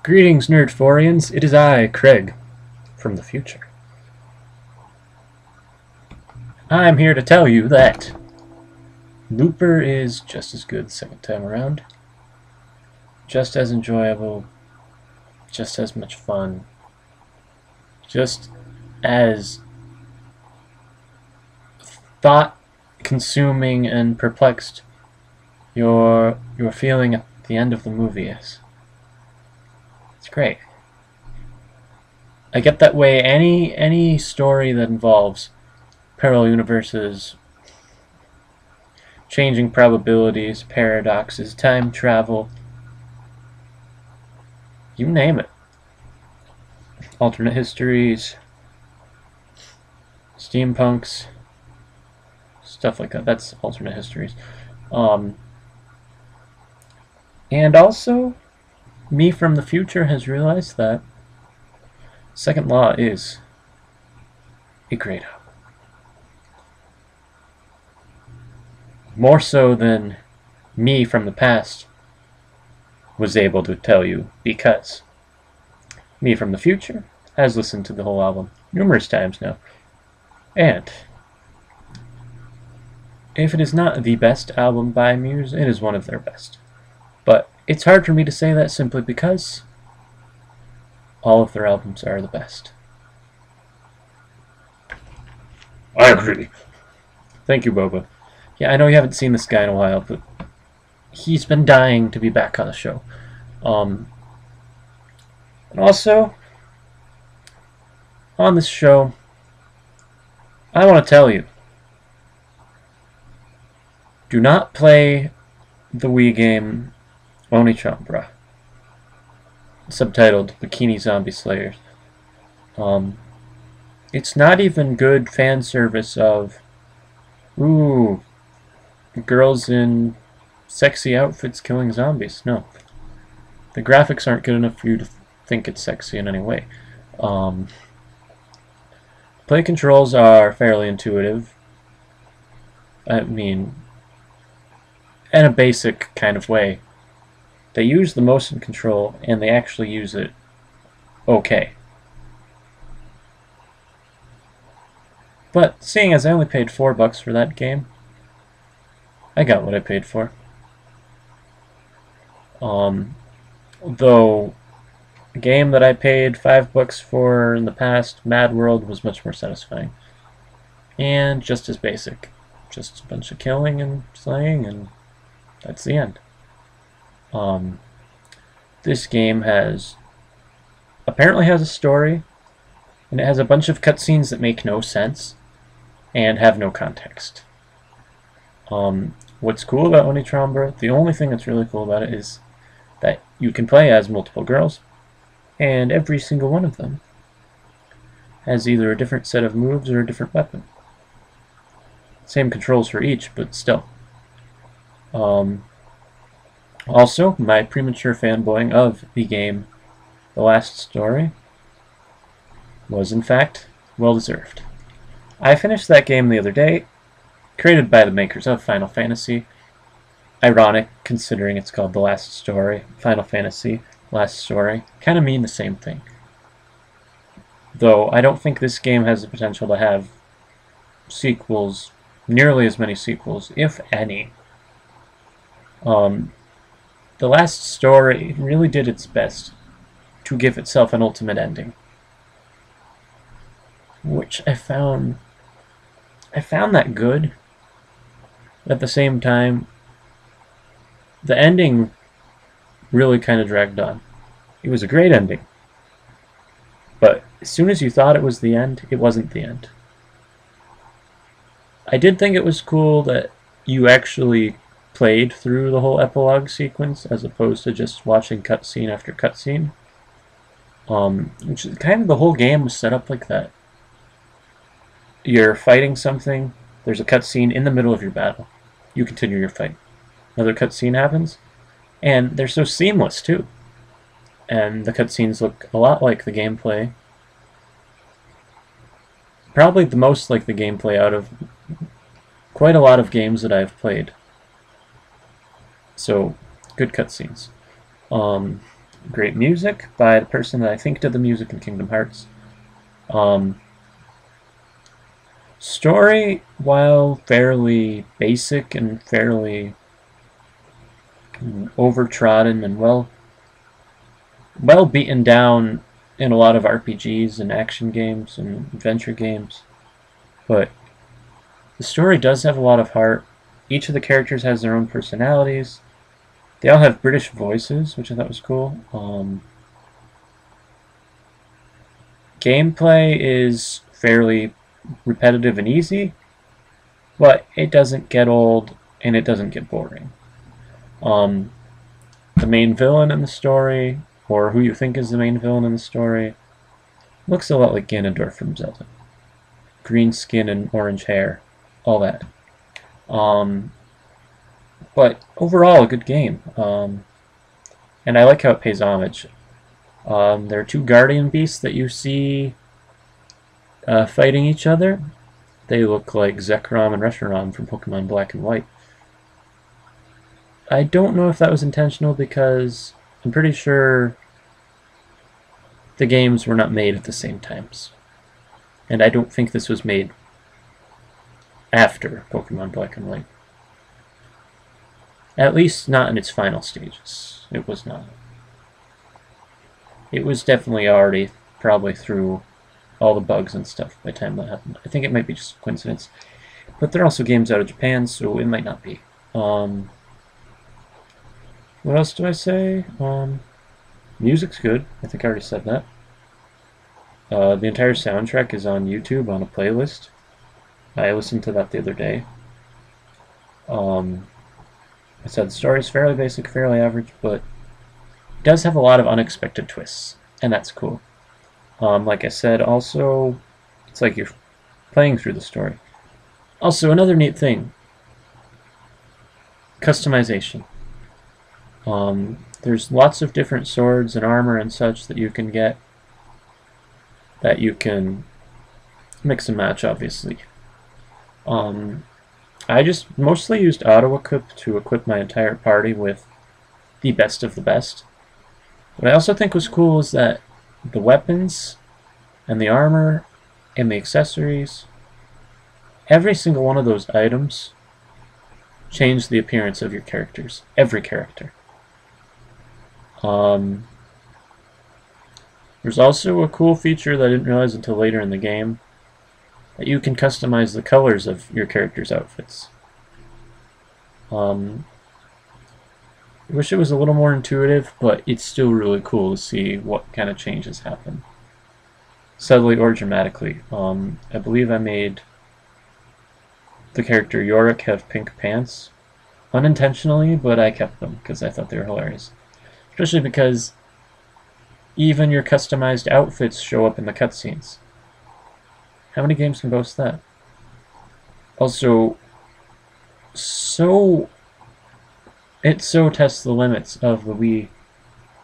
Greetings, Nerd4ians. It is I, Craig, from the future. I'm here to tell you that Looper is just as good the second time around, just as enjoyable, just as much fun, just as thought-consuming and perplexed your feeling at the end of the movie is. It's great. I get that way any story that involves parallel universes, changing probabilities, paradoxes, time travel, you name it. Alternate histories, steampunks, stuff like that. That's alternate histories. And also, me from the future has realized that Second Law is a great album. More so than me from the past was able to tell you, because me from the future has listened to the whole album numerous times now. And if it is not the best album by Muse, it is one of their best. But it's hard for me to say that simply because all of their albums are the best. I agree. Thank you, Boba. Yeah, I know you haven't seen this guy in a while, but he's been dying to be back on the show. And also, on this show, I want to tell you, do not play the Wii game Onichambra, subtitled Bikini Zombie Slayers. It's not even good fan service of, ooh, girls in sexy outfits killing zombies. No. The graphics aren't good enough for you to think it's sexy in any way. Play controls are fairly intuitive. I mean, in a basic kind of way. They use the motion control, and they actually use it okay. But seeing as I only paid $4 for that game, I got what I paid for. Though a game that I paid $5 for in the past, Mad World, was much more satisfying. And just as basic. Just a bunch of killing and slaying, and that's the end. This game apparently has a story, and it has a bunch of cutscenes that make no sense and have no context. What's cool about Onichambra, the only thing that's really cool about it is that you can play as multiple girls, and every single one of them has either a different set of moves or a different weapon. Same controls for each, but still. Also, my premature fanboying of the game The Last Story was in fact well-deserved. I finished that game the other day, created by the makers of Final Fantasy. Ironic, considering it's called The Last Story. Final Fantasy, Last Story, kind of mean the same thing. Though I don't think this game has the potential to have sequels, nearly as many sequels, if any. The Last Story really did its best to give itself an ultimate ending, which I found that good. At the same time, the ending really kind of dragged on. It was a great ending, but as soon as you thought it was the end, it wasn't the end. I did think it was cool that you actually played through the whole epilogue sequence as opposed to just watching cutscene after cutscene. Which is kind of the whole game was set up like that. You're fighting something, there's a cutscene in the middle of your battle. You continue your fight. Another cutscene happens, and they're so seamless too. And the cutscenes look a lot like the gameplay. Probably the most like the gameplay out of quite a lot of games that I've played. So, good cutscenes. great music by the person that I think did the music in Kingdom Hearts. Um, Story, while fairly basic and fairly overtrodden and well beaten down in a lot of RPGs and action games and adventure games, but the story does have a lot of heart. Each of the characters has their own personalities. They all have British voices, which I thought was cool. Gameplay is fairly repetitive and easy, but it doesn't get old and it doesn't get boring. The main villain in the story, or who you think is the main villain in the story, looks a lot like Ganondorf from Zelda. Green skin and orange hair, all that. But overall, a good game. And I like how it pays homage. There are two guardian beasts that you see fighting each other. They look like Zekrom and Reshiram from Pokemon Black and White. I don't know if that was intentional because I'm pretty sure the games were not made at the same times. And I don't think this was made after Pokemon Black and White. At least not in its final stages. It was not. It was definitely already probably through all the bugs and stuff by the time that happened. I think it might be just a coincidence. But there are also games out of Japan, so it might not be. What else do I say? Music's good. I think I already said that. The entire soundtrack is on YouTube on a playlist. I listened to that the other day. I said the story is fairly basic, fairly average, but it does have a lot of unexpected twists, and that's cool. Like I said, also, it's like you're playing through the story. Also, another neat thing, customization. There's lots of different swords and armor and such that you can get, that you can mix and match, obviously. I just mostly used auto-equip to equip my entire party with the best of the best. What I also think was cool is that the weapons and the armor and the accessories, every single one of those items changed the appearance of your characters. Every character. There's also a cool feature that I didn't realize until later in the game, that you can customize the colors of your character's outfits. I wish it was a little more intuitive, but it's still really cool to see what kind of changes happen. Subtly or dramatically. I believe I made the character Yorick have pink pants. Unintentionally, but I kept them because I thought they were hilarious. Especially because even your customized outfits show up in the cutscenes. How many games can boast that? Also, it so tests the limits of the Wii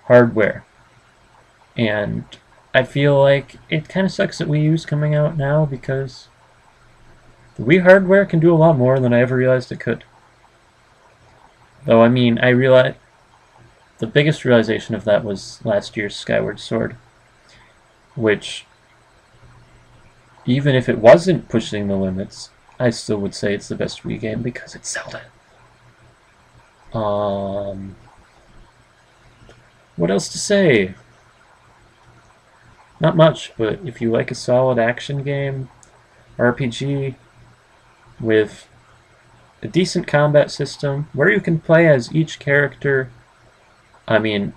hardware. And I feel like it kind of sucks that Wii U's coming out now because the Wii hardware can do a lot more than I ever realized it could. Though, I mean, I realized the biggest realization of that was last year's Skyward Sword, which, even if it wasn't pushing the limits, I still would say it's the best Wii game because it's Zelda. What else to say? Not much, but if you like a solid action game, RPG, with a decent combat system, where you can play as each character, I mean,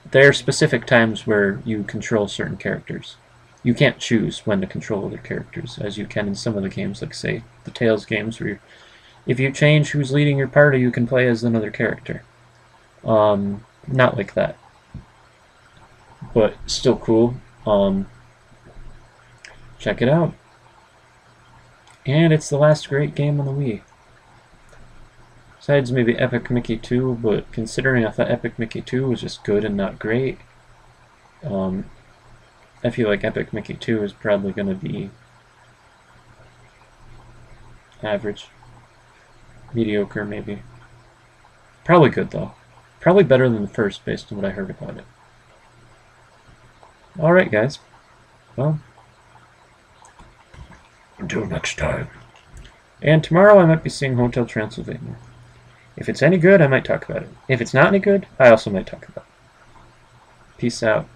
there are specific times where you control certain characters. You can't choose when to control other characters, as you can in some of the games, like, say, the Tales games, where if you change who's leading your party, you can play as another character. Not like that. But still cool. Check it out. And it's the last great game on the Wii. Besides maybe Epic Mickey 2, but considering I thought Epic Mickey 2 was just good and not great, I feel like Epic Mickey 2 is probably going to be average. Mediocre, maybe. Probably good, though. Probably better than the first, based on what I heard about it. Alright, guys. Well, until next time. And tomorrow I might be seeing Hotel Transylvania. If it's any good, I might talk about it. If it's not any good, I also might talk about it. Peace out.